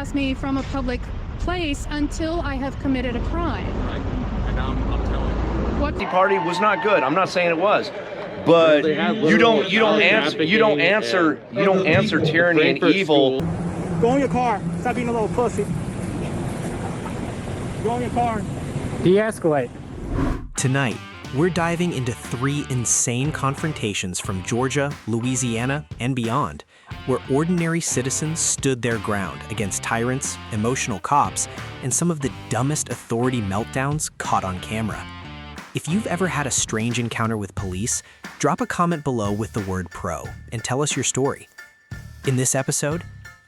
trespass me from a public place until I have committed a crime. Right. And I'm telling you. What The party was not good. I'm not saying it was, but you don't answer tyranny and evil. Go in your car. Stop being a little pussy. Go in your car. De-escalate. Tonight, we're diving into 3 insane confrontations from Georgia, Louisiana, and beyond, where ordinary citizens stood their ground against tyrants, emotional cops, and some of the dumbest authority meltdowns caught on camera. If you've ever had a strange encounter with police, drop a comment below with the word pro and tell us your story. In this episode,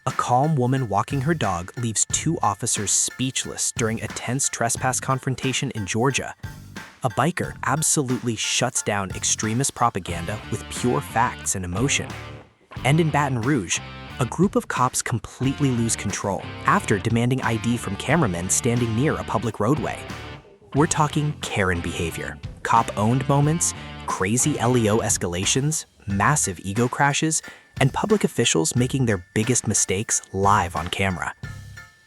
a calm woman walking her dog leaves 2 officers speechless during a tense trespass confrontation in Georgia. A biker absolutely shuts down extremist propaganda with pure facts and emotion. And in Baton Rouge, a group of cops completely lose control after demanding ID from cameramen standing near a public roadway. We're talking Karen behavior, cop-owned moments, crazy LEO escalations, massive ego crashes, and public officials making their biggest mistakes live on camera.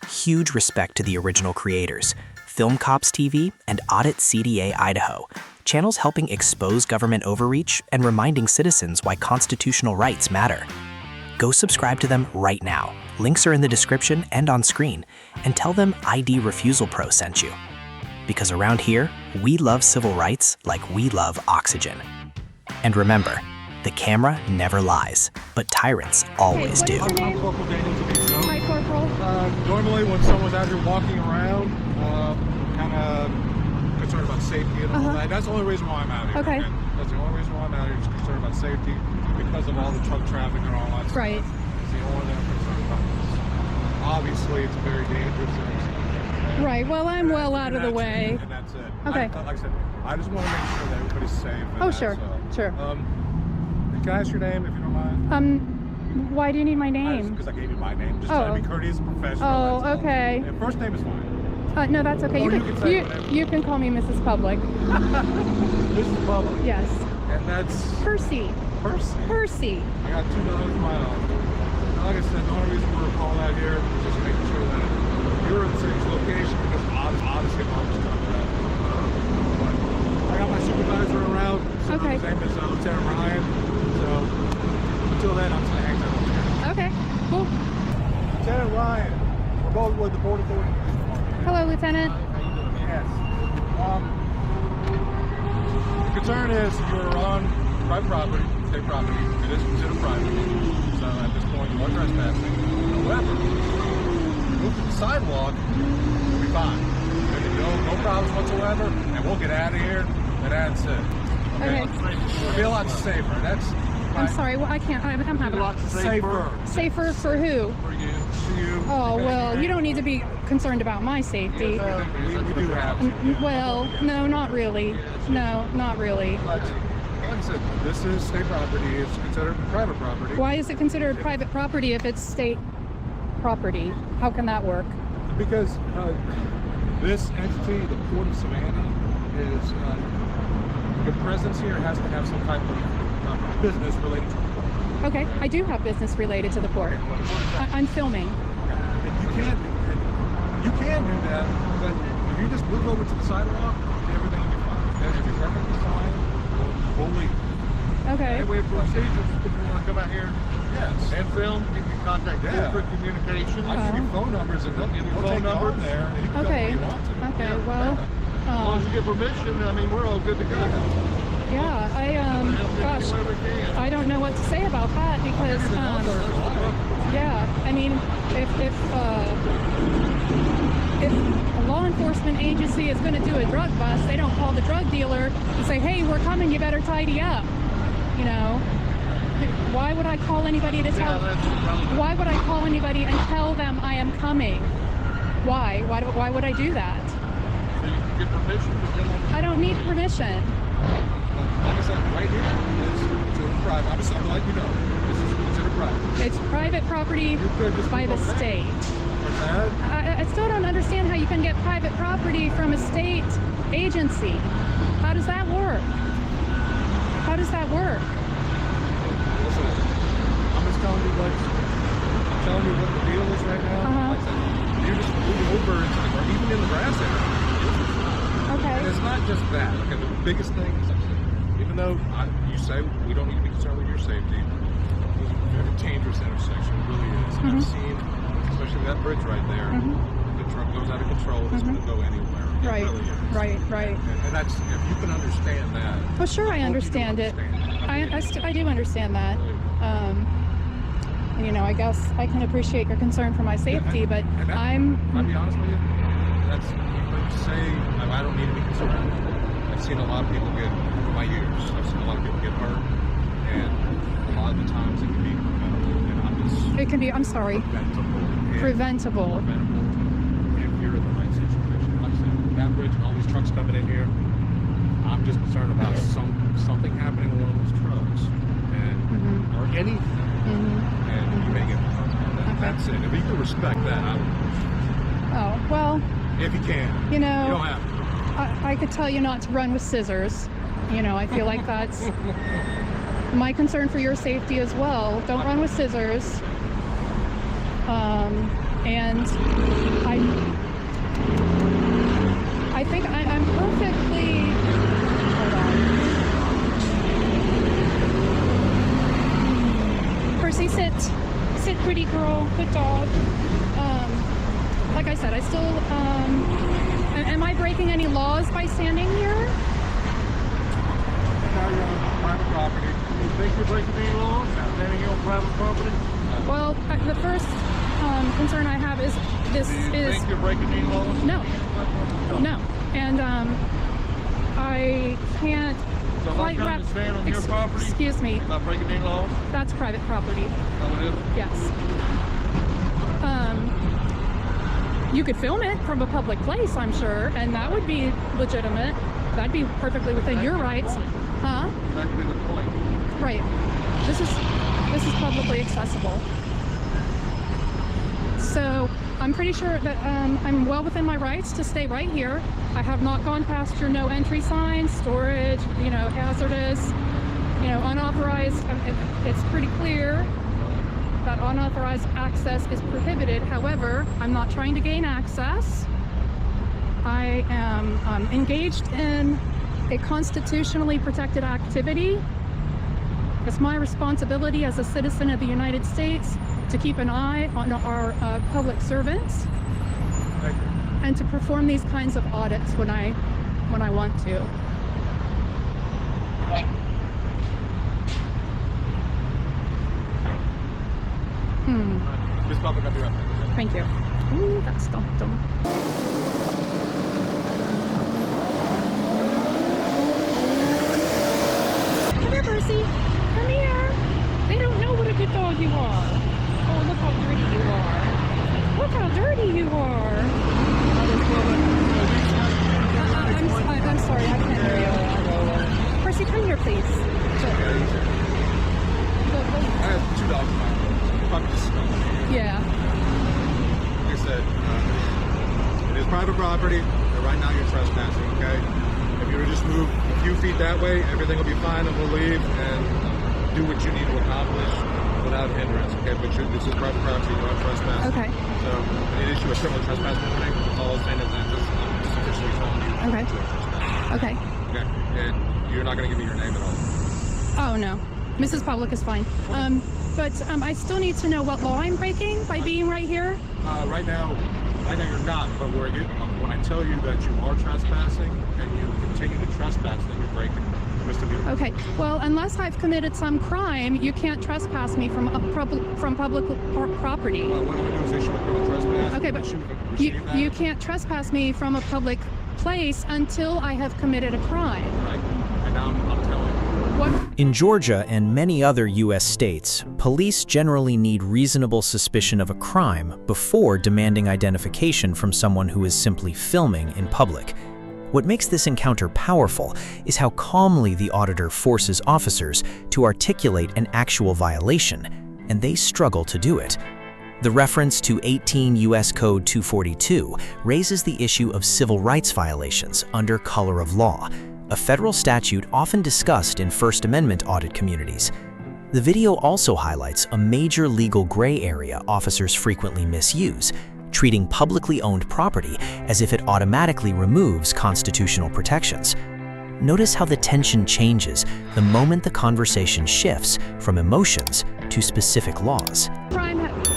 Huge respect to the original creators, Film Cops TV and Audit CDA Idaho, channels helping expose government overreach and reminding citizens why constitutional rights matter. Go subscribe to them right now. Links are in the description and on screen, and tell them ID Refusal Pro sent you. Because around here, we love civil rights like we love oxygen. And remember, the camera never lies, but tyrants always do. What is your name? Corporal Daniel Tedesco. Hi, Corporal. Normally when someone's out here walking around, kind of concerned about safety and all that, that's the only reason why I'm out here. Okay. That's the only reason why I'm out here, just concerned about safety because of all the truck traffic and all that stuff. Right. It's the only thing I'm concerned about. Obviously, it's a very dangerous thing. Right, well, I'm well out of the way. And that's it. Okay. Like I said, I just want to make sure that everybody's safe. Oh, sure, sure. Can I ask your name if you don't mind? Why do you need my name? Because I gave you my name. Just trying to be courteous and professional. Oh, that's all. okay. And first name is fine. No, that's okay. Or you can say whatever. You can call me Mrs. Public. This is public. Yes. And that's Percy. Percy. Percy. I got $2 of my own. Like I said, the only reason we're calling out here is just making sure that you're in the same location because obviously I'm always coming out. But I got my supervisor around. So Okay. His name is Lieutenant Ryan. So until then, I'm just going to hang out over here. Okay, cool. Lieutenant Ryan. We're both with the Port Authority. Hello, Lieutenant. Yes. The concern is you're on private property, state property. It is considered private. So at this point, you are trespassing. However, move to the sidewalk, we'll be fine. No problems whatsoever, and we'll get out of here, and that's it. Okay? It'll be a lot safer. I'm sorry, well, I can't. I'm having a lot safer. Safer for who? For you. For you. Oh, well, you don't need to be concerned about my safety. We do have to. Well, no, not really. No, not really. But, like I said, this is state property. It's considered private property. Why is it considered private property if it's state property? How can that work? Because this entity, the Port of Savannah, is your presence here has to have some type of business related to the port. Okay, I do have business related to the port. I'm filming. You can do that, but if you just move over to the sidewalk, everything will be fine. And if you're perfectly fine, we'll leave. Okay. Anyway, procedures, if you want to come out here Yes. and film, you can contact corporate communications. I give you phone numbers and they'll give you Phone phone number. number there. And you can Okay. go where you want to. Okay, well, As long as you get permission, I mean, we're all good to go. yeah, gosh, Where we can. I don't know what to say about that because, yeah, I mean, if a law enforcement agency is going to do a drug bust, they don't call the drug dealer and say, hey, we're coming, you better tidy up, you know? Why would I call anybody to tell? Why would I call anybody and tell them I am coming? Why? Why would I do that? So you can get permission to come on. I don't need permission. Like I said, right here is considered private. I'm just going to let you know. This is considered private. It's private property by the state. I still don't understand how you can get private property from a state agency. How does that work? How does that work? Listen, I'm just telling you what the deal is right now. Uh-huh. Like I said, deeper into the grass, even in the grass area. Okay. And it's not just that. Okay, the biggest thing is, even though you say we don't need to be concerned with your safety, it's a very dangerous intersection. It really is. And I've seen, especially that bridge right there, if the truck goes out of control, it's going to go anywhere. It Right. really is. Right. And that's, if you can understand that. Well, sure, I understand it. I do understand that. You know, I guess I can appreciate your concern for my safety, but I'll be honest with you, that's, when you say, I don't need to be concerned, I've seen a lot of people get, for my years, I've seen a lot of people get hurt, and a lot of the times it can be preventable. it can be, I'm sorry, preventable. If you're in the right situation. Like I said, that bridge and all these trucks coming in here, I'm just concerned about something happening with one of those trucks, and or anything, and you may get hurt. And that's it. If you can respect that, I would. Oh, well, If you can. you know, You don't have to. I could tell you not to run with scissors. You know, I feel like that's my concern for your safety as well. Don't run with scissors. And I think I'm perfectly. Hold on. Percy, sit, pretty girl, good dog. Like I said, I still. Am I breaking any laws by standing here? Now you're on private property. You think you're breaking any laws? Standing here on private property? Well, the first concern I have is this Do you is think you're breaking any laws? no, and I can't So if I quite come wrap. and stand on your property, Excuse me, not breaking any laws? that's private property. No, it isn't. Yes. You could film it from a public place, I'm sure, and that would be legitimate. That'd be perfectly within your rights, huh? That could be the point. Right. This is publicly accessible. So I'm pretty sure that I'm well within my rights to stay right here. I have not gone past your no entry signs, storage, you know, hazardous, you know, unauthorized. It's pretty clear that unauthorized access is prohibited. However, I'm not trying to gain access. I am engaged in a constitutionally protected activity. It's my responsibility as a citizen of the United States to keep an eye on our public servants and to perform these kinds of audits when I want to. Just pop it up here. Thank you. Ooh, that stopped them. Come here, Percy. Come here. They don't know what a good dog you are. Oh, look how dirty you are. Look how dirty you are. I'm sorry, I can't hear you. Percy, come here, please. I have 2 dogs in my home. Probably just smell it. Yeah. Like I said, it is private property, and right now you're trespassing, okay? If you were to just move a few feet that way, everything will be fine, and we'll leave and do what you need to accomplish without hindrance, okay? But this is private property, you are trespassing. Okay. So, I need to issue a criminal trespass warning. That's all I'm saying is that I'm just officially telling you Okay. that you're trespassing. Okay. Okay? And you're not going to give me your name at all. Oh, no. Mrs. Public is fine. But I still need to know what law I'm breaking by being right here. Right now you're not, but when I tell you that you are trespassing and you continue to trespass, then you're breaking misdemeanor. Okay. Well, unless I've committed some crime, you can't trespass me from public property. What I'm going to do is issue a criminal trespass. Okay, but you can't trespass me from a public place until I have committed a crime. Right. And now I'm telling you. What? In Georgia and many other U.S. states, police generally need reasonable suspicion of a crime before demanding identification from someone who is simply filming in public. What makes this encounter powerful is how calmly the auditor forces officers to articulate an actual violation, and they struggle to do it. The reference to 18 U.S. Code 242 raises the issue of civil rights violations under color of law, a federal statute often discussed in First Amendment Audit communities. The video also highlights a major legal gray area officers frequently misuse, treating publicly owned property as if it automatically removes constitutional protections. Notice how the tension changes the moment the conversation shifts from emotions to specific laws.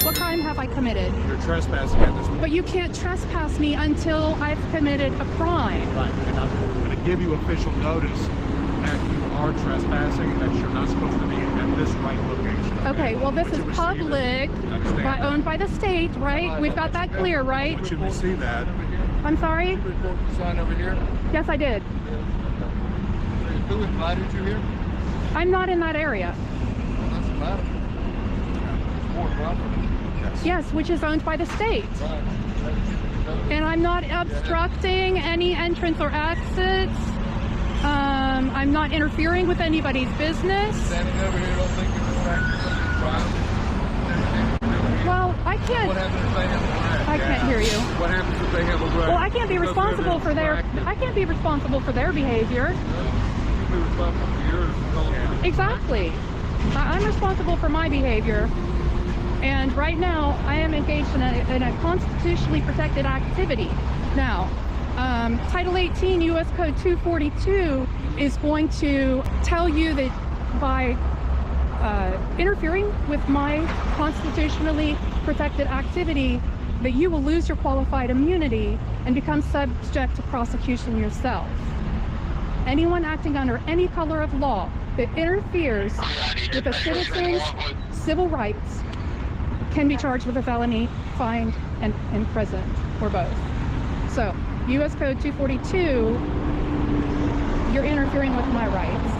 What crime have I committed? You're trespassing at this point. But you can't trespass me until I've committed a crime. Right. And I'm going to give you official notice that you are trespassing, that you're not supposed to be at this right location. Okay, well, this is public, owned by the state, right? We've got that clear, right? But you can see that. I'm sorry? Report the sign over here. Yes, I did. Who invited you here? I'm not in that area. Well, that's the matter. It's more property. Yes, which is owned by the state. Right. And I'm not obstructing any entrance or exits. I'm not interfering with anybody's business. Standing over here, don't think you're distracted from the crime. Well, I What can't. happens if they have a grudge? I can't hear you. What happens if they have a grudge? Well, I can't be responsible for their. I can't be responsible for their behavior. You be responsible for yours. Exactly. I'm responsible for my behavior. And right now, I am engaged in a constitutionally protected activity. Now, Title 18 U.S. Code 242 is going to tell you that by interfering with my constitutionally protected activity, that you will lose your qualified immunity and become subject to prosecution yourself. Anyone acting under any color of law that interferes with a citizen's civil rights can be charged with a felony, fined, and imprisoned, or both. So, U.S. Code 242, you're interfering with my rights.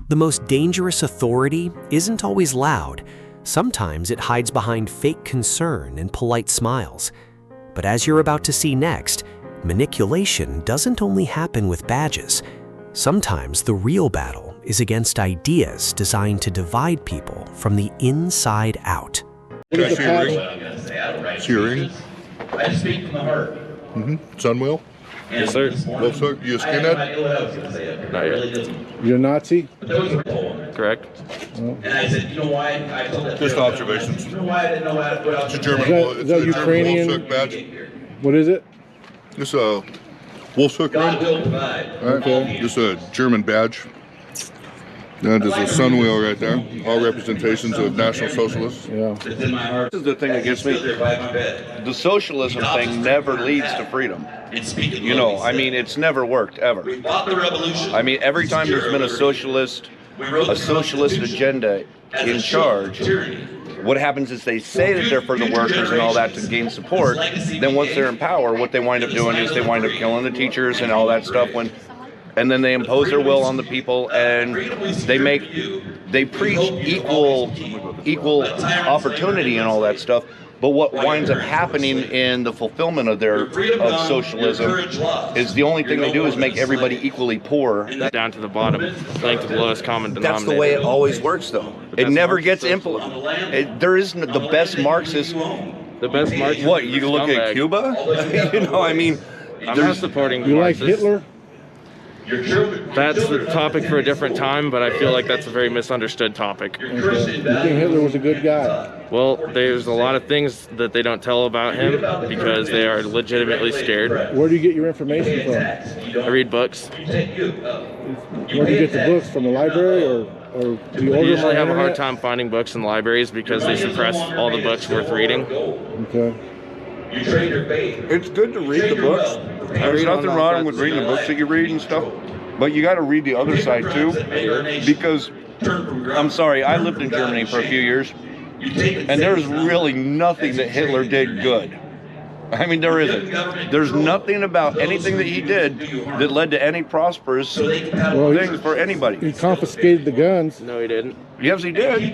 The most dangerous authority isn't always loud. Sometimes it hides behind fake concern and polite smiles. But as you're about to see next, manipulation doesn't only happen with badges. Sometimes the real battle is against ideas designed to divide people from the inside out. Cheering. I speak from the heart. Sunwheel? Yes, sir. Well, sir, you a skinhead? Not yet. You're a Nazi? Correct. Oh. And I said, you know why I told that? Just observations. You know why I didn't know how to put out. It's a German. Is that it's a Ukrainian? German Wolfshoek badge. What is it? It's a Wolfshoek, God right? will provide. Okay. Just a German badge. That is a sunwheel right there. All representations of National Socialists. Yeah. It's in my heart. This is the thing that gets me. Still there by my bed. The socialism thing never leads to freedom. And speaking You know, I mean, it's never worked, ever. we fought the revolution. I mean, every time there's been a socialist agenda in charge, what happens is they say that they're for the workers and all that to gain support. Then once they're in power, what they wind up doing is they wind up killing the teachers and all that stuff. And then they impose their will on the people, and they preach equal opportunity and all that stuff. But what winds up happening in the fulfillment of socialism is the only thing they do is make everybody equally poor. Down to the bottom, playing to the lowest common denominator. That's the way it always works, though. It never gets implemented. There isn't the best Marxist. The best Marxist. What, you look at Cuba? You know, I mean, I'm not supporting You like Marxists. Hitler? That's the topic for a different time, but I feel like that's a very misunderstood topic. Okay. You think Hitler was a good guy? Well, there's a lot of things that they don't tell about him because they are legitimately scared. Where do you get your information from? I read books. Where do you get the books? From the library or do you I order usually them have on a hard the time finding books in libraries because they suppress all the books worth reading. internet? Okay. You trade your faith. it's good to read the books. There's nothing wrong with reading the books that you read and stuff. But you got to read the other side too, because I'm sorry, I lived in Germany for a few years, and there's really nothing that Hitler did good. I mean, there isn't. There's nothing about anything that he did that led to any prosperous things for anybody. He confiscated the guns. No, he didn't. Yes, he did.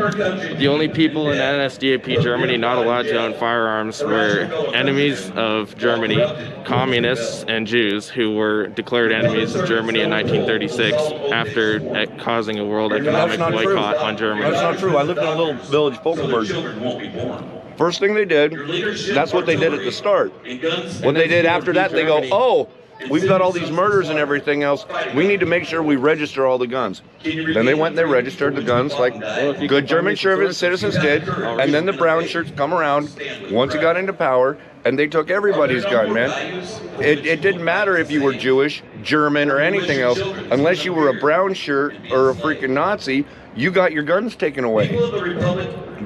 The only people in NSDAP Germany not allowed to own firearms were enemies of Germany, communists, and Jews who were declared enemies of Germany in 1936 after causing a world economic boycott on Germany. That's not true. I lived in a little village, Folkenberg. First thing they did, that's what they did at the start. What they did after that, they go, oh, we've got all these murders and everything else. We need to make sure we register all the guns. Then they went and they registered the guns like good German citizens did. And then the brown shirts come around once it got into power, and they took everybody's gun, man. It didn't matter if you were Jewish, German, or anything else. Unless you were a brown shirt or a freaking Nazi, you got your guns taken away.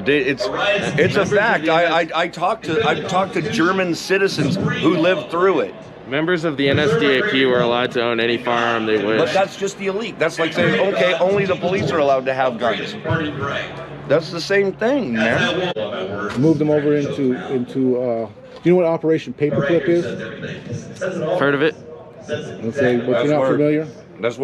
It's a fact. I talked to German citizens who lived through it. Members of the NSDAP were allowed to own any firearm they wish. But that's just the elite. That's like saying, okay, only the police are allowed to have guns. That's the same thing, man. Move them over into you know what Operation Paperclip is? Heard of it? Okay, but you're not familiar? That's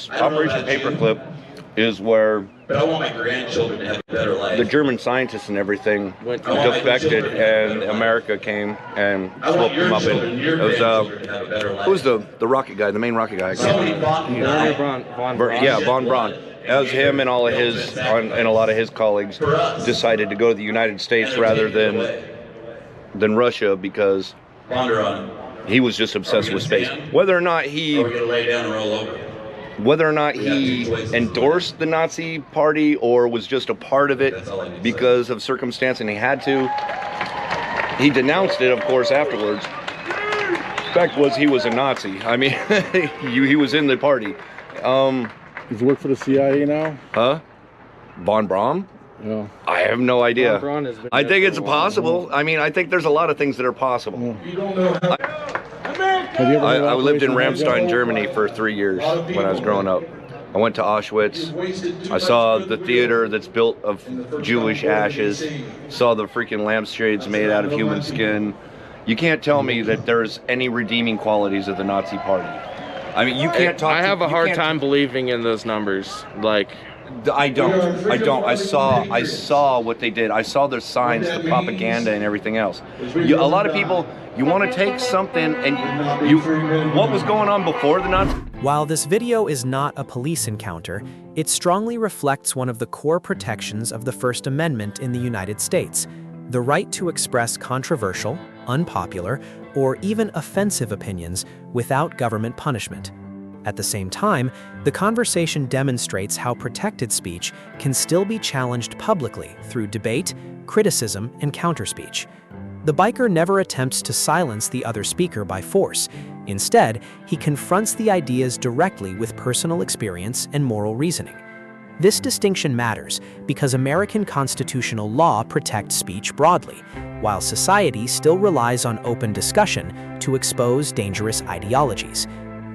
Operation Paperclip is where But I want my grandchildren to have a better life. the German scientists and everything defected, and America came and swooped them up. And it was who's the rocket guy, the main rocket guy? Von Braun. That was him and all of his and a lot of his colleagues decided to go to the United States rather than Russia because he was just obsessed with space. Whether or not he endorsed the Nazi party or was just a part of it because of circumstance and he had to, he denounced it, of course, afterwards. Fact was, he was a Nazi. I mean, he was in the party. Does he work for the CIA now? Huh? Von Braun? Yeah. I have no idea. Von Braun has been I there think for it's a while. possible. I mean, I think there's a lot of things that are possible. Yeah. Have you ever heard of I lived in Operation Ramstein, Meltdown? Germany for 3 years when I was growing up. I went to Auschwitz. I saw the theater that's built of Jewish ashes. Saw the freaking lampshades made out of human skin. You can't tell me that there's any redeeming qualities of the Nazi party. I mean, you can't talk. I have a you hard can't- time believing in those numbers. Like, I don't. I saw what they did. I saw their signs, the propaganda, and everything else. A lot of people, you want to take something and what was going on before the Nazis? While this video is not a police encounter, it strongly reflects one of the core protections of the First Amendment in the United States, the right to express controversial, unpopular, or even offensive opinions without government punishment. At the same time, the conversation demonstrates how protected speech can still be challenged publicly through debate, criticism, and counterspeech. The biker never attempts to silence the other speaker by force. Instead, he confronts the ideas directly with personal experience and moral reasoning. This distinction matters because American constitutional law protects speech broadly, while society still relies on open discussion to expose dangerous ideologies.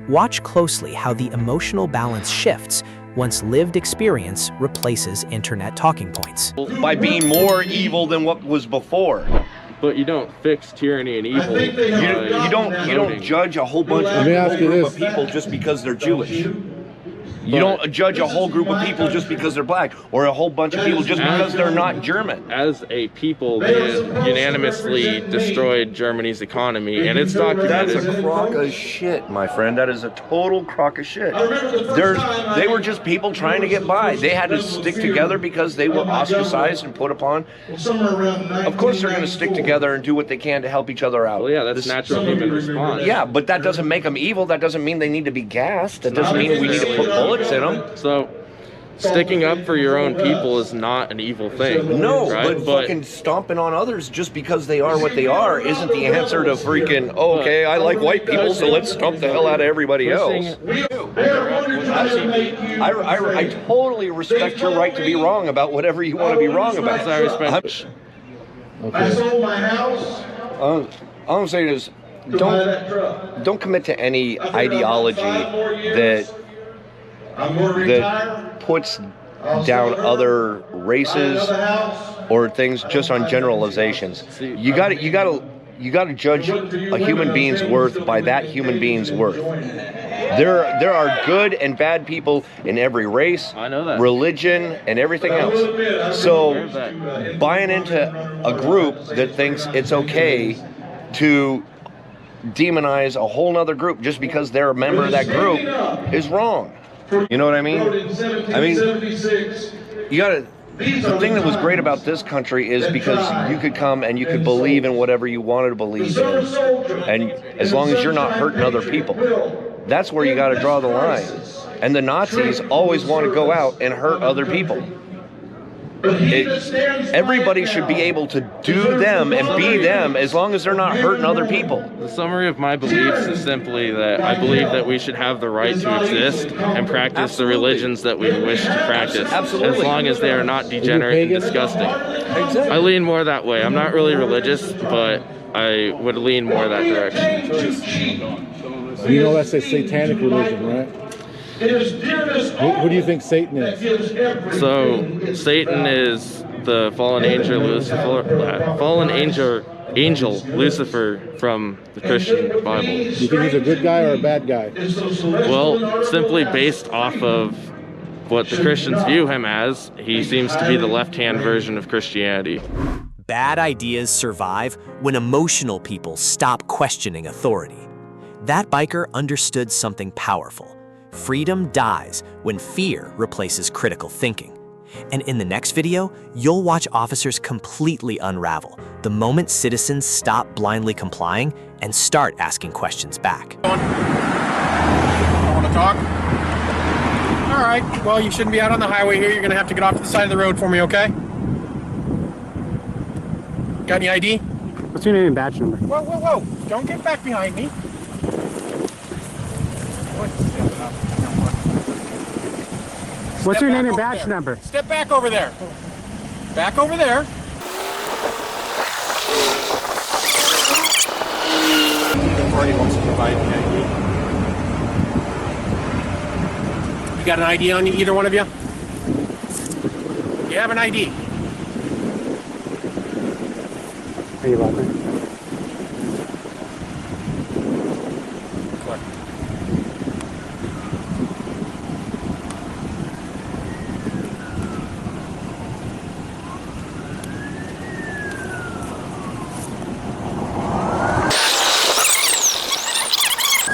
Watch closely how the emotional balance shifts once lived experience replaces internet talking points. By being more evil than what was before. but you don't fix tyranny and evil. You don't judge a whole bunch Let me ask you group of this. people just because they're Jewish. You don't judge a whole group of people just because they're black, or a whole bunch of people just because they're not German. As a people, they unanimously destroyed Germany's economy, and it's documented. That's a crock of shit, my friend. That is a total crock of shit. They were just people trying to get by. They had to stick together because they were ostracized and put upon. Of course they're going to stick together and do what they can to help each other out. Well, yeah, that's natural human response. Yeah, but that doesn't make them evil. That doesn't mean they need to be gassed. That doesn't mean we need to put bullets in them. So, sticking up for your own people is not an evil thing. No, right? but fucking stomping on others just because they are what they are isn't the answer to freaking, oh, okay, I like white people, so let's stomp the hell out of everybody else. I totally respect your right to be wrong about whatever you want to be wrong about. I respect. I sold my house. All I'm saying is, don't commit to any ideology that puts down other races or things just on generalizations. You got to judge a human being's worth by that human being's worth. There are good and bad people in every race, I know that. religion, and everything else. So buying into a group that thinks it's okay to demonize a whole nother group just because they're a member of that group is wrong. You know what I mean? I mean, you gotta The thing that was great about this country is because you could come and you could believe in whatever you wanted to believe in. And as long as you're not hurting other people, that's where you got to draw the line. And the Nazis always want to go out and hurt other people. Everybody should be able to do them and be them as long as they're not hurting other people. The summary of my beliefs is simply that I believe that we should have the right to exist and practice the religions that we wish to practice, as long as they are not degenerate and disgusting. Exactly. I lean more that way. I'm not really religious, but I would lean more that direction. You know that's a satanic religion, right? Who do you think Satan is? So Satan is the fallen angel Lucifer from the Christian Bible. Do you think he's a good guy or a bad guy? Well, simply based off of what the Christians view him as, he seems to be the left-hand version of Christianity. Bad ideas survive when emotional people stop questioning authority. That biker understood something powerful. Freedom dies when fear replaces critical thinking. And in the next video, you'll watch officers completely unravel the moment citizens stop blindly complying and start asking questions back. Want to talk? All right, well, you shouldn't be out on the highway here. You're gonna have to get off to the side of the road for me, okay? Got any ID? What's your name and badge number? Whoa, whoa, whoa, don't get back behind me. What's your name and badge number? Step back over there. Back over there. The authority wants to provide the ID. You got an ID on you, either one of you? You have an ID. Are you laughing? What?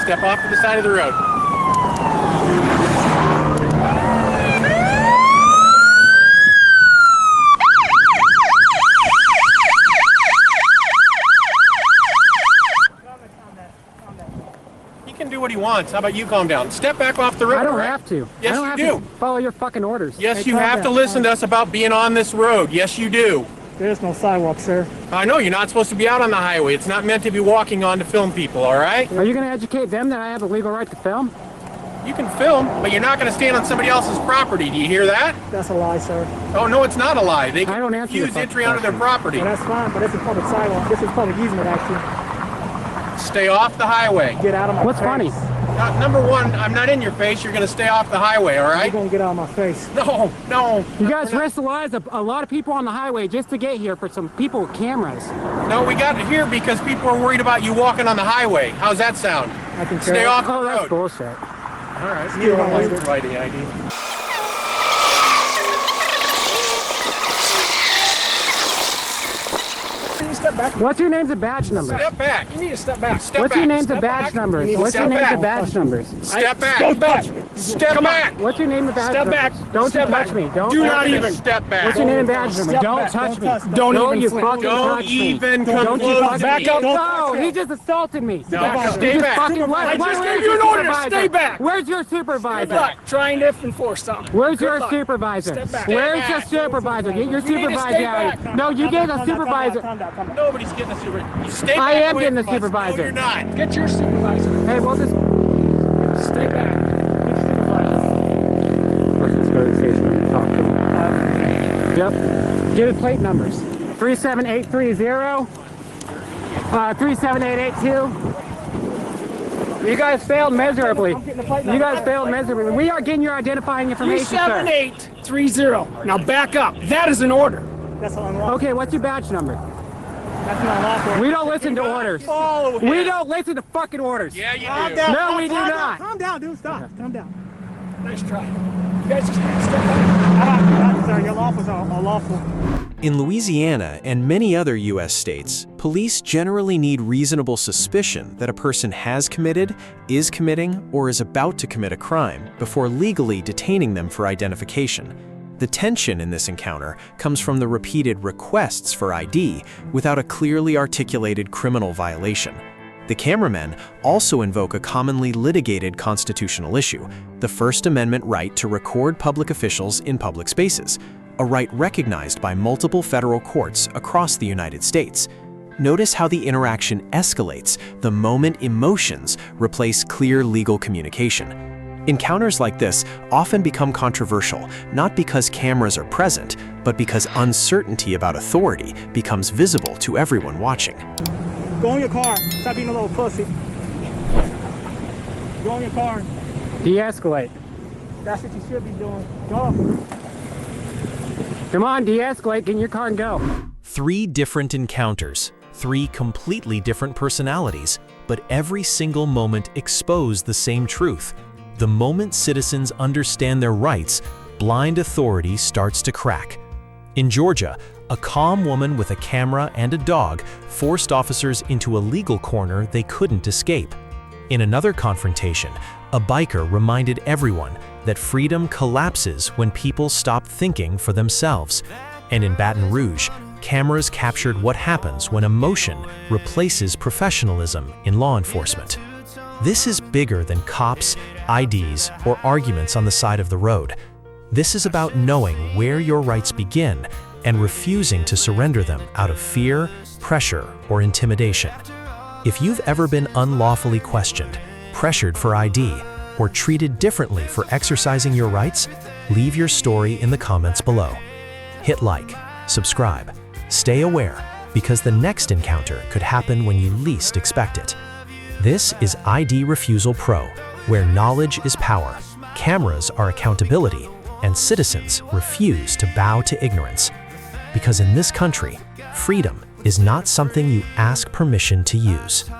Step off to the side of the road. He can do what he wants. How about you calm down? Step back off the road. I don't right? have to. Yes, I don't you have do. to follow your fucking orders. Yes, Hey, you calm have to down. listen to us about being on this road. Yes, you do. There's no sidewalk, sir. I know you're not supposed to be out on the highway. It's not meant to be walking on to film people, all right? Are you going to educate them that I have a legal right to film? You can film, but you're not going to stand on somebody else's property. Do you hear that? That's a lie, sir. Oh, no, it's not a lie. They I don't can answer your use fucking entry onto their question. property. Well, that's fine, but this is public sidewalk. This is public easement, actually. Stay off the highway. Get out of my What's face. funny? Number one, I'm not in your face. You're going to stay off the highway, all right? You're going to get out of my face. No, no. You guys risk the lives of a lot of people on the highway just to get here for some people with cameras. No, we got here because people are worried about you walking on the highway. How's that sound? I can Stay off the Oh, that's road. bullshit. All right, neither one wants to provide the ID. Step back. What's your name's and badge number? Step back. You need to step back. Step What's back. your name's Step and badge back. numbers? You need to What's your step name's back. and badge numbers? Step back. Step back. Step back. What's your name and badge Step numbers? back. Don't Step you touch back. me. Don't Do touch not me. even step back. What's your name and badge number? Step Don't back. touch me. Don't Don't you even fucking Don't touch me. even come Don't you close fucking to back me. up. No, he just assaulted me. No, He stay just back. fucking what? I just Where's gave your you an order. supervisor? Stay back. Where's your supervisor? Trying to enforce something. Where's your supervisor? Step back. Where's Step your back. supervisor? Get your You need to supervisor stay out of back. here. No, you gave the supervisor. Nobody's getting a supervisor. You stay back. I am away getting the from us. supervisor. No, you're not. Get your supervisor. Hey, we'll just Stay back. let's just go to the station and talk to him. Yep. Give his plate numbers. 37830, 37882. You guys failed miserably. You guys failed miserably. We are getting your identifying information, sir. 37830. Now back up. That is an order. That's unlawful. Okay, what's your badge number? That's not unlawful. We don't listen to orders. Follow him. We don't listen to fucking orders. Yeah, you Calm do. down. No, we do not. Calm down, dude. Stop. Calm down. Nice try. You guys just step back. Sir, your lawfuls are unlawful. In Louisiana and many other U.S. states, police generally need reasonable suspicion that a person has committed, is committing, or is about to commit a crime before legally detaining them for identification. The tension in this encounter comes from the repeated requests for ID without a clearly articulated criminal violation. The cameramen also invoke a commonly litigated constitutional issue, the First Amendment right to record public officials in public spaces, a right recognized by multiple federal courts across the United States. Notice how the interaction escalates the moment emotions replace clear legal communication. Encounters like this often become controversial, not because cameras are present, but because uncertainty about authority becomes visible to everyone watching. Go in your car. Stop being a little pussy. Go in your car. De-escalate. That's what you should be doing. Go. Come on, de-escalate. Get in your car and go. 3 different encounters, 3 completely different personalities, but every single moment expose the same truth. The moment citizens understand their rights, blind authority starts to crack. In Georgia, a calm woman with a camera and a dog forced officers into a legal corner they couldn't escape. In another confrontation, a biker reminded everyone that freedom collapses when people stop thinking for themselves. And in Baton Rouge, cameras captured what happens when emotion replaces professionalism in law enforcement. This is bigger than cops, IDs, or arguments on the side of the road. This is about knowing where your rights begin and refusing to surrender them out of fear, pressure, or intimidation. If you've ever been unlawfully questioned, pressured for ID, or treated differently for exercising your rights, leave your story in the comments below. Hit like, subscribe, stay aware, because the next encounter could happen when you least expect it. This is ID Refusal Pro, where knowledge is power, cameras are accountability, and citizens refuse to bow to ignorance. Because in this country, freedom is not something you ask permission to use.